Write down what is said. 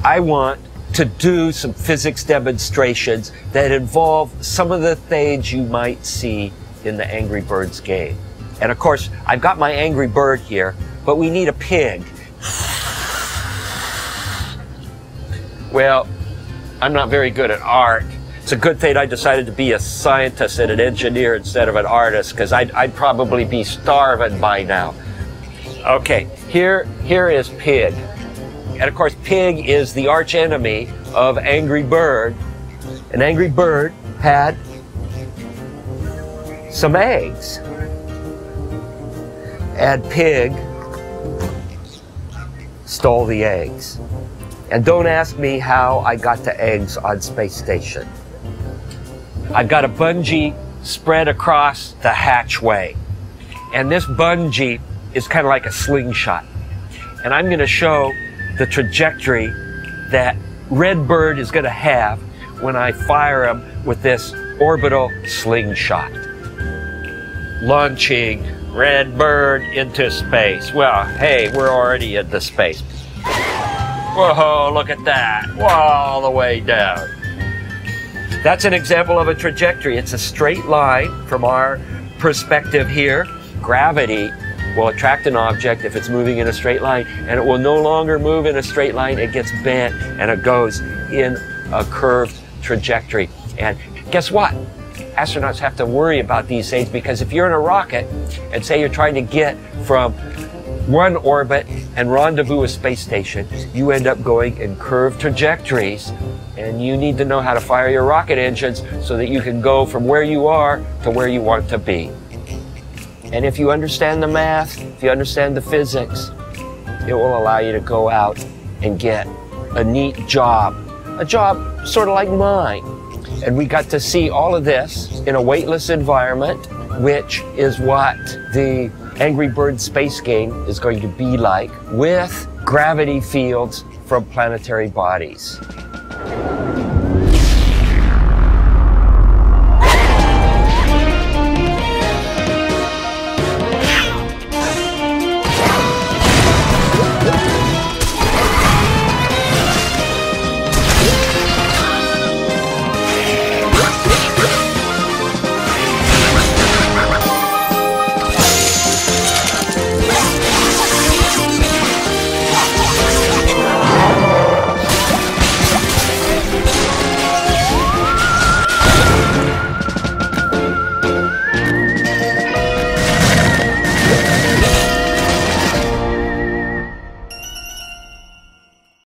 I want to do some physics demonstrations that involve some of the things you might see in the Angry Birds game. And of course, I've got my Angry Bird here, but we need a pig. Well, I'm not very good at art. It's a good thing I decided to be a scientist and an engineer instead of an artist, because I'd probably be starving by now. Okay, here is pig. And of course, pig is the arch enemy of Angry Bird. And Angry Bird had some eggs. And pig stole the eggs. And don't ask me how I got the eggs on Space Station. I've got a bungee spread across the hatchway. And this bungee is kind of like a slingshot. And I'm going to show the trajectory that Redbird is going to have when I fire him with this orbital slingshot. Launching Redbird into space. Well, hey, we're already into space. Whoa, look at that. Whoa, all the way down. That's an example of a trajectory. It's a straight line from our perspective here. Gravity will attract an object if it's moving in a straight line, and it will no longer move in a straight line. It gets bent and it goes in a curved trajectory. And guess what? Astronauts have to worry about these things, because if you're in a rocket and say you're trying to get from one orbit and rendezvous a space station, you end up going in curved trajectories, and you need to know how to fire your rocket engines so that you can go from where you are to where you want to be. And if you understand the math, if you understand the physics, it will allow you to go out and get a neat job. A job sort of like mine. And we got to see all of this in a weightless environment, which is what the Angry Bird space game is going to be like, with gravity fields from planetary bodies.